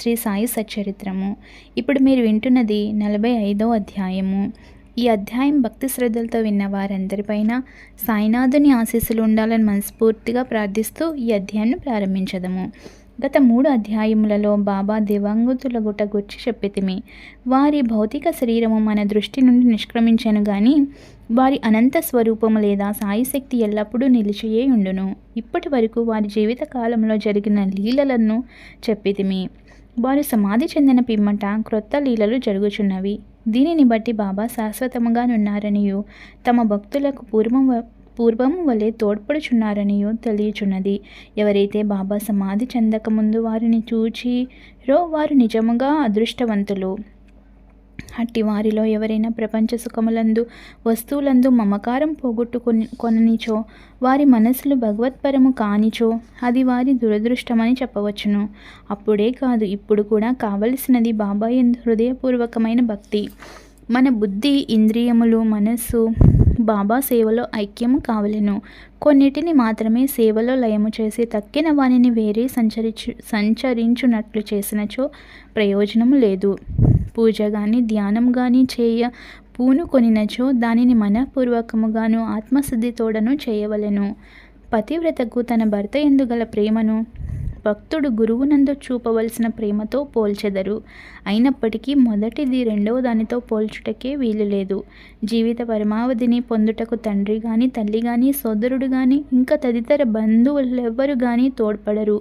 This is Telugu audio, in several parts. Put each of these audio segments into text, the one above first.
శ్రీ సాయి సచ్చరిత్రము. ఇప్పుడు మీరు వింటున్నది 45వ అధ్యాయము. ఈ అధ్యాయం భక్తి శ్రద్ధలతో విన్న వారందరిపైన సాయినాథుని ఆశీస్సులు ఉండాలని మనస్ఫూర్తిగా ప్రార్థిస్తూ ఈ అధ్యాయాన్ని ప్రారంభించదము. గత 3 అధ్యాయములలో బాబా దివంగతుల గుట గుర్చి చెప్పితిమి. వారి భౌతిక శరీరము మన దృష్టి నుండి నిష్క్రమించను గాని వారి అనంత స్వరూపము లేదా సాయి శక్తి ఎల్లప్పుడూ నిలిచియే ఉండును. ఇప్పటి వరకు వారి జీవిత కాలంలో జరిగిన లీలలను చెప్పితిమి. వారు సమాధి చెందిన పిమ్మట క్రొత్త లీలలు జరుగుచున్నవి. దీనిని బట్టి బాబా శాశ్వతముగా నున్నారనియు తమ భక్తులకు పూర్వము వలె తోడ్పడుచున్నారనియు తెలియచున్నది. ఎవరైతే బాబా సమాధి చెందకముందు వారిని చూచిరో వారు నిజముగా అదృష్టవంతులు. అట్టి వారిలో ఎవరైనా ప్రపంచ సుఖములందు వస్తువులందు మమకారం కొననిచో వారి మనసులు భగవత్పరము కానిచో అది వారి దురదృష్టమని చెప్పవచ్చును. అప్పుడే కాదు, ఇప్పుడు కూడా కావలసినది బాబా యందు హృదయపూర్వకమైన భక్తి. మన బుద్ధి, ఇంద్రియములు, మనస్సు బాబా సేవలో ఐక్యము కావలెను. కొన్నిటిని మాత్రమే సేవలో లయము చేసి తక్కిన వానిని వేరే సంచరించునట్లు చేసినచో ప్రయోజనము లేదు. పూజ కానీ ధ్యానం కానీ చేయ పూనుకొనినచో దానిని మనఃపూర్వకముగాను ఆత్మశుద్ధితోడను చేయవలెను. పతివ్రతకు తన భర్త యందు గల ప్రేమను భక్తుడు గురువునందు చూపవలసిన ప్రేమతో పోల్చెదరు. అయినప్పటికీ మొదటిది రెండవ దానితో పోల్చుటకే వీలు లేదు. జీవిత పరమావధిని పొందుటకు తండ్రి కానీ, తల్లి కానీ, సోదరుడు కానీ, ఇంకా తదితర బంధువులెవ్వరు కానీ తోడ్పడరు.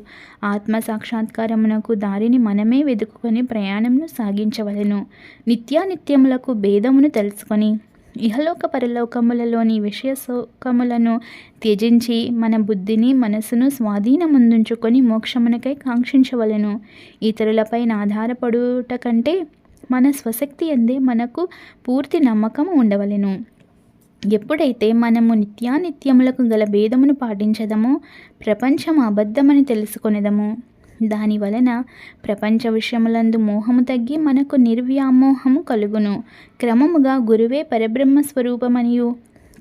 ఆత్మ సాక్షాత్కారమునకు దారిని మనమే వెతుకుని ప్రయాణంను సాగించవలెను. నిత్యానిత్యములకు భేదమును తెలుసుకొని ఇహలోక పరలోకములలోని విషయ సుఖములను త్యజించి మన బుద్ధిని, మనసును స్వాధీనముందుంచుకొని మోక్షమునకై కాంక్షించవలెను. ఇతరులపై ఆధారపడుట కంటే మన స్వశక్తి యందే మనకు పూర్తి నమ్మకము ఉండవలెను. ఎప్పుడైతే మనము నిత్యానిత్యములకు గల భేదమును పాటించదమో ప్రపంచం అబద్ధమని తెలుసుకొనేదము. దాని వలన ప్రపంచ విషయములందు మోహము తగ్గి మనకు నిర్వ్యామోహము కలుగును. క్రమముగా గురువే పరబ్రహ్మ స్వరూపమనియు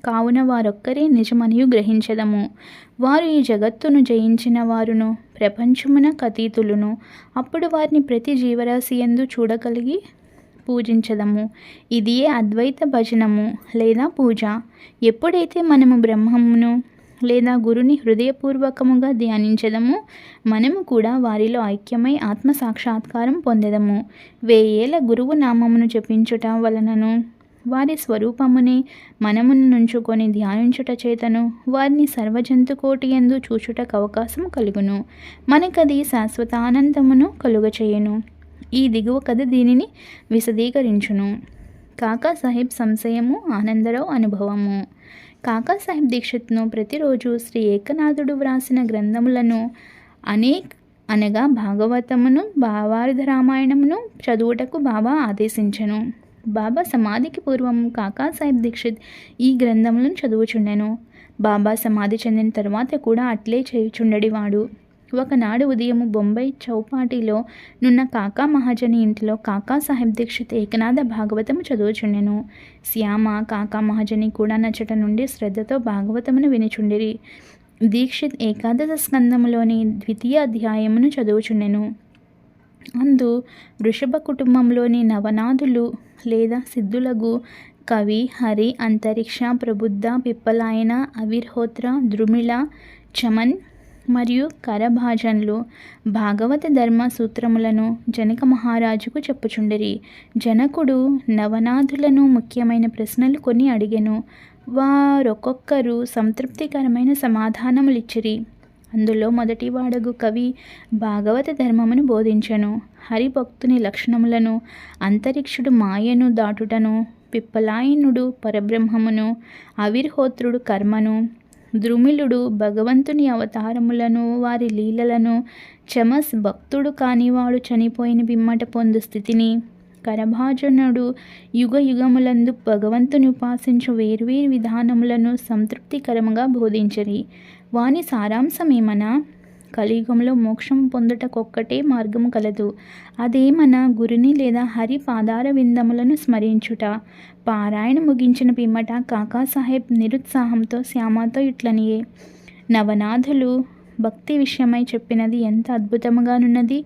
కావున వారొక్కరే నిజమనియు గ్రహించదము. వారు ఈ జగత్తును జయించిన వారును ప్రపంచమునకు అతీతులును. అప్పుడు వారిని ప్రతి జీవరాశి యందు చూడగలిగి పూజించదము. ఇదియే అద్వైత భజనము లేదా పూజ. ఎప్పుడైతే మనము బ్రహ్మమును లేదా గురుని హృదయపూర్వకముగా ధ్యానించదము మనము కూడా వారిలో ఐక్యమై ఆత్మ సాక్షాత్కారం పొందెదము. 1000 ఏళ్ల గురువు నామమును జపించుట వలనను వారి స్వరూపముని మనమును నుంచుకొని ధ్యానించుట చేతను వారిని సర్వజంతుకోటి యందు చూచుటకు అవకాశం కలుగును. మనకది శాశ్వత ఆనందమును కలుగచేయును. ఈ దిగువ కథ దీనిని విశదీకరించును. కాకా సాహెబ్ సంశయము, ఆనందరావు అనుభవము. కాకాసాహెబ్ దీక్షిత్ను ప్రతిరోజు శ్రీ ఏకనాథుడు వ్రాసిన గ్రంథములను అనగా భాగవతమును, భావార్థ రామాయణమును చదువుటకు బాబా ఆదేశించెను. బాబా సమాధికి పూర్వం కాకాసాహెబ్ దీక్షిత్ ఈ గ్రంథములను చదువుచుండెను. బాబా సమాధి చెందిన తర్వాత కూడా అట్లే చేయుచుండెడివాడు. ఒకనాడు ఉదయము బొంబాయి చౌపాటిలో నున్న కాకా మహాజని ఇంటిలో కాకాసాహెబ్ దీక్షిత్ ఏకనాథ భాగవతము చదువుచుండెను. శ్యామ, కాకా మహాజని కూడా నచ్చట నుండి శ్రద్ధతో భాగవతమును వినిచుండిరి. దీక్షిత్ ఏకాదశ స్కందములోని 2వ అధ్యాయమును చదువుచుండెను. అందు వృషభ కుటుంబంలోని నవనాథులు లేదా సిద్ధులగు కవి, హరి, అంతరిక్ష, ప్రబుద్ధ, పిప్పలాయన, అవిర్హోత్ర, ద్రుమిళ, చమన్ మరియు కరభాజన్లు భాగవత ధర్మ సూత్రములను జనక మహారాజుకు చెప్పుచుండిరి. జనకుడు నవనాథులను ముఖ్యమైన ప్రశ్నలు కొన్ని అడిగెను. వారొక్కొక్కరు సంతృప్తికరమైన సమాధానములిచ్చిరి. అందులో మొదటివాడగు కవి భాగవత ధర్మమును బోధించెను. హరిభక్తుని లక్షణములను, అంతరిక్షుడు మాయను దాటుటను, పిప్పలాయనుడు పరబ్రహ్మమును, అవిర్హోత్రుడు కర్మను, ద్రుమిళుడు భగవంతుని అవతారములను, వారి లీలలను, చమస్ భక్తుడు కానివాడు చనిపోయిన పిమ్మట పొందు స్థితిని, కరభాజనుడు యుగ యుగములందు భగవంతుని ఉపాసించు వేర్వేరు విధానములను సంతృప్తికరముగా బోధించరి. వాని సారాంశమేమనా, కలియుగంలో మోక్షం పొందుటకొక్కటే మార్గము కలదు. అదేమన గురుని లేదా హరి పాదార విందములను స్మరించుట. పారాయణ ముగించిన పిమ్మట కాకాసాహెబ్ నిరుత్సాహంతో శ్యామతో ఇట్లనియే, నవనాథులు భక్తి విషయమై చెప్పినది ఎంత అద్భుతముగానున్నది,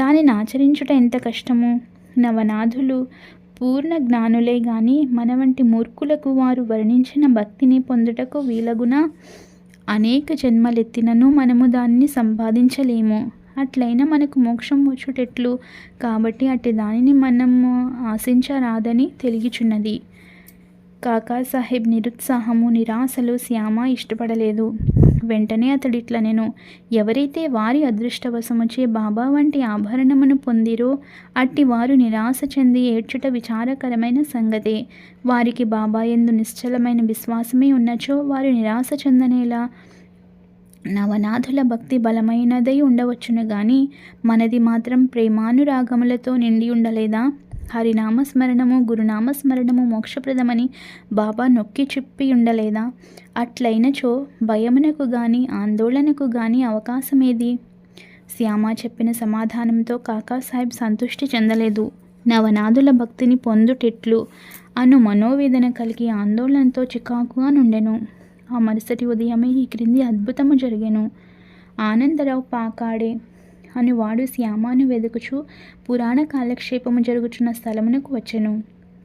దానిని ఆచరించుట ఎంత కష్టము. నవనాథులు పూర్ణ జ్ఞానులే గాని మన వంటి మూర్ఖులకు వారు వర్ణించిన భక్తిని పొందుటకు వీలగునా? అనేక జన్మలెత్తినను మనము దానిని సంపాదించలేము. అట్లయినా మనకు మోక్షం వచ్చుటెట్లు? కాబట్టి అట్టి దానిని మనము ఆశించరాదని తెలియచున్నది. కాకాసాహెబ్ నిరుత్సాహము నిరాశలు శ్యామ ఇష్టపడలేదు. వెంటనే అతడిట్లనెను, ఎవరైతే వారి అదృష్టవశముచే బాబా వంటి ఆభరణమును పొందిరో అట్టి వారు నిరాశ చెంది ఏడ్చుట విచారకరమైన సంగతే. వారికి బాబా యందు నిశ్చలమైన విశ్వాసమే ఉన్నచో వారు నిరాశ చెందనేలా? నవనాథుల భక్తి బలమైనదై ఉండవచ్చును గాని మనది మాత్రం ప్రేమానురాగములతో నిండి ఉండలేదా? హరినామస్మరణము గురునామస్మరణము మోక్షప్రదమని బాబా నొక్కి చెప్పి ఉండలేదా? అట్లయినచో భయమునకు గాని ఆందోళనకు గాని అవకాశమేది? శ్యామ చెప్పిన సమాధానంతో కాకాసాహెబ్ సంతృష్టి చెందలేదు. నవనాథుల భక్తిని పొందుటెట్లు అను మనోవేదన కలిగి ఆందోళనతో చికాకుగా నుండెను. ఆ మరుసటి ఉదయమే ఈ క్రింది అద్భుతము జరిగెను. ఆనందరావు పాకాడే అనువాడు శ్యామను వెదుకుచు పురాణ కాలక్షేపము జరుగుచున్న స్థలమునకు వచ్చెను.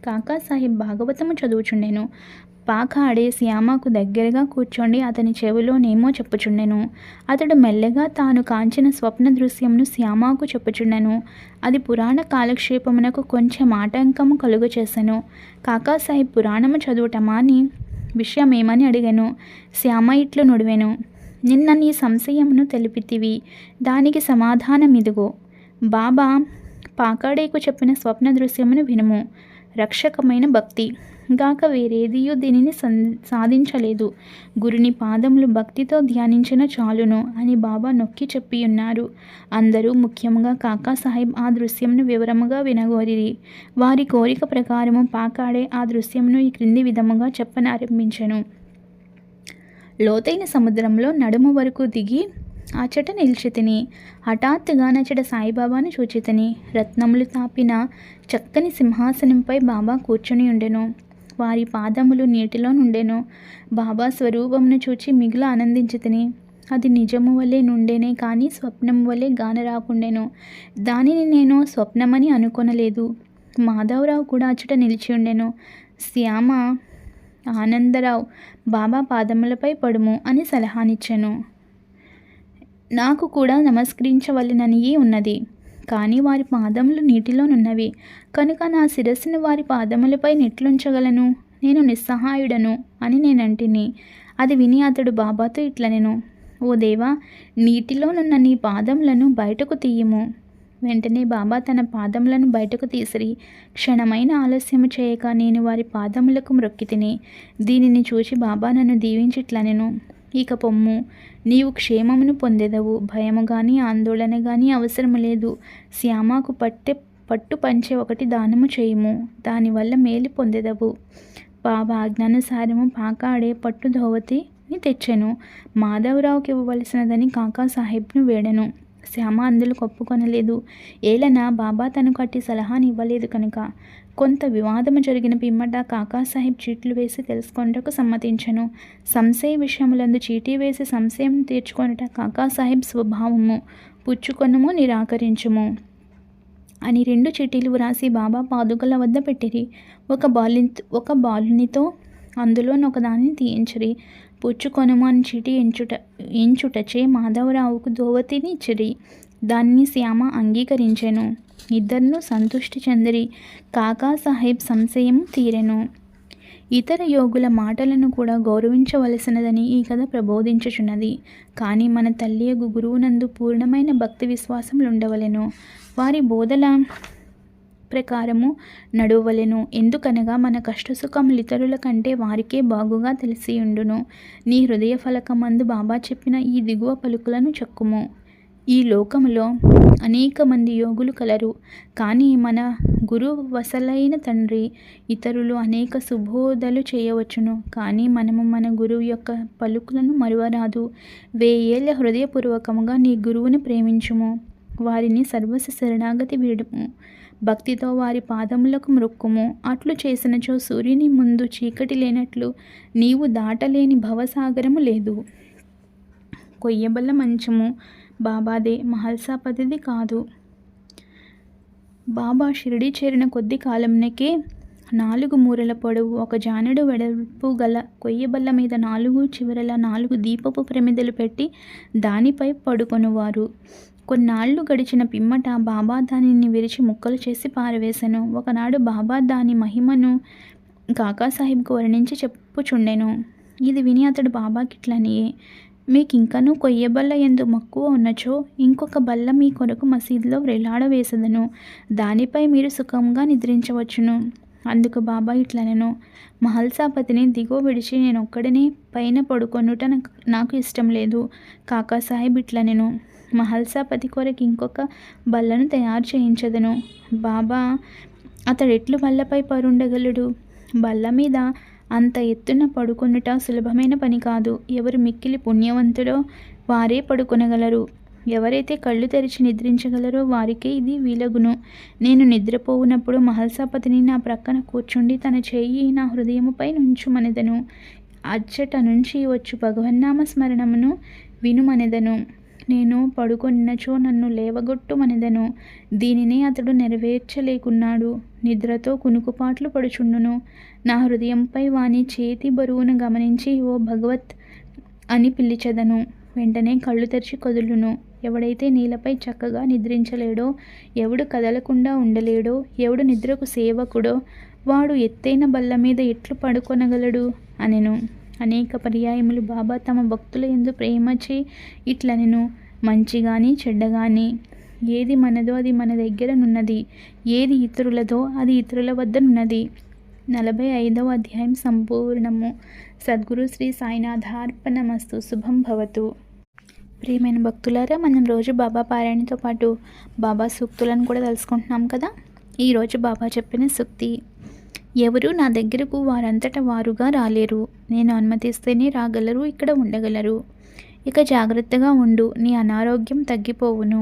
కాకాసాహెబ్ భాగవతము చదువుచుండెను. పాకాడే శ్యామకు దగ్గరగా కూర్చొని అతని చెవిలోనేమో చెప్పుచుండెను. అతడు మెల్లగా తాను కాంచిన స్వప్న దృశ్యమును శ్యామకు చెప్పుచుండెను. అది పురాణ కాలక్షేపమునకు కొంచెం ఆటంకము కలుగు చేసెను. కాకాసాహెబ్ పురాణము చదువుటమా అని విషయమేమని అడిగాను. శ్యామ ఇట్లు నుడివెను, నిన్న నీ సంశయమును తెలిపితివి, దానికి సమాధానమిదిగో. బాబా పాకాడేకు చెప్పిన స్వప్న దృశ్యమును వినుము. రక్షకమైన భక్తి గాక వేరేదియూ దీనిని సాధించలేదు. గురుని పాదములు భక్తితో ధ్యానించిన చాలును అని బాబా నొక్కి చెప్పియున్నారు. అందరూ ముఖ్యముగా కాకాసాహెబ్ ఆ దృశ్యమును వివరముగా వినగోరిరి. వారి కోరిక ప్రకారము పాకాడే ఆ దృశ్యమును ఈ క్రింది విధముగా చెప్పనారంభించెను. లోతైన సముద్రంలో నడుము వరకు దిగి అచట నిలిచితిని. హఠాత్తుగా నచట సాయిబాబాను చూచితిని. రత్నములు తాపిన చక్కని సింహాసనంపై బాబా కూర్చుని ఉండెను. వారి పాదములు నీటిలో నుండెను. బాబా స్వరూపమును చూచి మిగుల ఆనందించితిని. అది నిజము వలె నుండెనే కానీ స్వప్నము వలె గాన రాకుండెను. దానిని నేను స్వప్నమని అనుకొనలేదు. మాధవరావు కూడా అచట నిలిచి ఉండెను. శ్యామ ఆనందరావు బాబా పాదములపై పడుము అని సలహానిచ్చెను. నాకు కూడా నమస్కరించవలెననియే ఉన్నది, కానీ వారి పాదములు నీటిలోనున్నవి కనుక నా శిరస్సును వారి పాదములపై నెట్లుంచగలను, నేను నిస్సహాయుడను అని నేనంటిని. అది విని అతడు బాబాతో ఇట్లనెను, ఓ దేవా, నీటిలోనున్న నీ పాదములను బయటకు తీయుము. వెంటనే బాబా తన పాదములను బయటకు తీసిరి. క్షణమైన ఆలస్యము చేయక నేను వారి పాదములకు మ్రొక్కితిని. దీనిని చూచి బాబా నన్ను దీవించిట్లనెను, ఇక పొమ్ము, నీవు క్షేమమును పొందెదవు. భయము కానీ ఆందోళన కానీ అవసరము లేదు. శ్యామకు పట్టు పంచె ఒకటి దానము చేయుము, దానివల్ల మేలు పొందెదవు. బాబా ఆజ్ఞానుసారము పాకాడే పట్టు ధోవతిని తెచ్చెను. మాధవరావుకి ఇవ్వవలసినదని కాకాసాహెబ్ను వేడెను. శ్యామ అందులో ఒప్పుకొనలేదు. ఏలన బాబా తనకు అట్టి సలహాని ఇవ్వలేదు కనుక. కొంత వివాదము జరిగిన పిమ్మట కాకాసాహెబ్ చీట్లు వేసి తెలుసుకొనుటకు సమ్మతించెను. సంశయ విషయములందు చీటీ వేసి సంశయం తీర్చుకొనుట కాకాసాహెబ్ స్వభావము. పుచ్చుకొనుము, నిరాకరించుము అని 2 చీటీలు వ్రాసి బాబా పాదుకల వద్ద పెట్టిరి. ఒక బాలునితో అందులోనొకదానిని తీయించిరి. పుచ్చుకొనుము అని చీటీ ఎంచుటచే మాధవరావుకు ధోవతిని ఇచ్చిరి. దానిని శ్యామ అంగీకరించెను. ఇద్దరును సంతృష్టి చెందిరి. కాకాసాహెబ్ సంశయం తీరెను. ఇతర యోగుల మాటలను కూడా గౌరవించవలసినదని ఈ కథ ప్రబోధించుచున్నది. కానీ మన తల్లియగు గురువునందు పూర్ణమైన భక్తి విశ్వాసములు ఉండవలెను. వారి బోధల ప్రకారము నడవలెను. ఎందుకనగా మన కష్టసుఖములు ఇతరుల కంటే వారికే బాగుగా తెలిసియుండును. నీ హృదయ ఫలకమందు బాబా చెప్పిన ఈ దిగువ పలుకులను చెక్కుము. ఈ లోకములో అనేక మంది యోగులు కలరు, కానీ మన గురువు వసలైన తండ్రి. ఇతరులు అనేక సుబోధలు చేయవచ్చును, కానీ మనము మన గురువు యొక్క పలుకులను మరువరాదు. 1000 ఏళ్ల హృదయపూర్వకముగా నీ గురువుని ప్రేమించుము. వారిని సర్వస్వ శరణాగతి వీడుము. భక్తితో వారి పాదములకు మ్రొక్కుము. అట్లు చేసినచో సూర్యుని ముందు చీకటి లేనట్లు నీవు దాటలేని భవసాగరము లేదు. కొయ్యబల్ల మంచము బాబాదే, మహల్సాపతిది కాదు. బాబా షిరిడి చేరిన కొద్ది కాలంనకే 4 మూరల పొడవు 1 జానెడు వెడల్పు గల కొయ్యబల్ల మీద 4 చివరల 4 దీపపు ప్రమిదలు పెట్టి దానిపై పడుకొనువారు. కొన్నాళ్లు గడిచిన పిమ్మట బాబా దానిని విరిచి ముక్కలు చేసి పారవేశను. ఒకనాడు బాబా దాని మహిమను కాకాసాహెబ్కు వర్ణించి చెప్పుచుండెను. ఇది విని అతడు బాబాకిట్లనియే, మీకింకనూ కొయ్యబల్ల ఎందు మక్కువ ఉన్నచో ఇంకొక బల్ల మీ కొరకు మసీదులో వ్రేలాడవేసెదను. దానిపై మీరు సుఖంగా నిద్రించవచ్చును. అందుకు బాబా ఇట్లనెను, మహల్సాపతిని దిగువ విడిచి నేనొక్కడినే పైన పడుకొనుట నాకు ఇష్టం లేదు. కాకాసాహెబ్ ఇట్లనెను, మహల్సాపతి కొరకు ఇంకొక బల్లను తయారు చేయించదను. బాబా, అతడెట్లు బల్లపై పరుండగలడు? బల్ల మీద అంత ఎత్తున పడుకొనుట సులభమైన పని కాదు. ఎవరు మిక్కిలి పుణ్యవంతుడో వారే పడుకొనగలరు. ఎవరైతే కళ్ళు తెరిచి నిద్రించగలరో వారికే ఇది వీలగును. నేను నిద్రపోవునప్పుడు మహల్సాపతిని నా ప్రక్కన కూర్చుండి తన చేయి నా హృదయముపై నుంచుమనెదను. అచ్చట నుంచి వచ్చు భగవన్నామ స్మరణమును వినుమనెదను. నేను పడుకొనినచో నన్ను లేవగొట్టుమనెదను. దీనినే అతడు నెరవేర్చలేకున్నాడు. నిద్రతో కునుకుపాట్లు పడుచుండును. నా హృదయంపై వాని చేతి బరువును గమనించి ఓ భగవత్ అని పిలిచెదను. వెంటనే కళ్ళు తెరిచి కదులును. ఎవడైతే నేలపై చక్కగా నిద్రించలేడో, ఎవడు కదలకుండా ఉండలేడో, ఎవడు నిద్రకు సేవకుడో వాడు ఎత్తైన బల్ల మీద ఎట్లు పడుకొనగలడు అనెను. అనేక పర్యాయములు బాబా తమ భక్తుల యందు ప్రేమచే ఇట్లనెను, మంచిగాని చెడ్డగాని ఏది మనదో అది మన దగ్గరనున్నది, ఏది ఇతరులదో అది ఇతరుల వద్దనున్నది. 45వ అధ్యాయం సంపూర్ణము. సద్గురు శ్రీ సాయినాథార్పణమస్తు. శుభం భవతు. ప్రియమైన భక్తులారా, మనం రోజు బాబా పారాయణతో పాటు బాబా సూక్తులను కూడా తెలుసుకుంటున్నాం కదా. ఈరోజు బాబా చెప్పిన సూక్తి, ఎవరు నా దగ్గరకు వారంతట వారుగా రాలేరు. నేను అనుమతిస్తేనే రాగలరు, ఇక్కడ ఉండగలరు. ఇక జాగ్రత్తగా ఉండు, నీ అనారోగ్యం తగ్గిపోవును,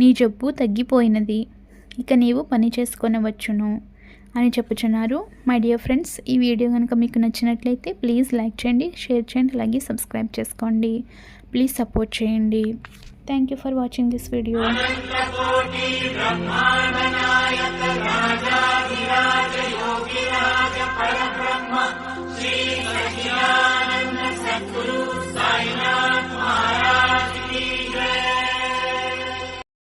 నీ జబ్బు తగ్గిపోయినది, ఇక నీవు పని చేసుకొనవచ్చును అని చెప్పుచున్నారు. మై డియర్ ఫ్రెండ్స్, ఈ వీడియో కనుక మీకు నచ్చినట్లయితే ప్లీజ్ లైక్ చేయండి, షేర్ చేయండి, అలాగే సబ్స్క్రైబ్ చేసుకోండి. ప్లీజ్ సపోర్ట్ చేయండి. Thank you for watching this video.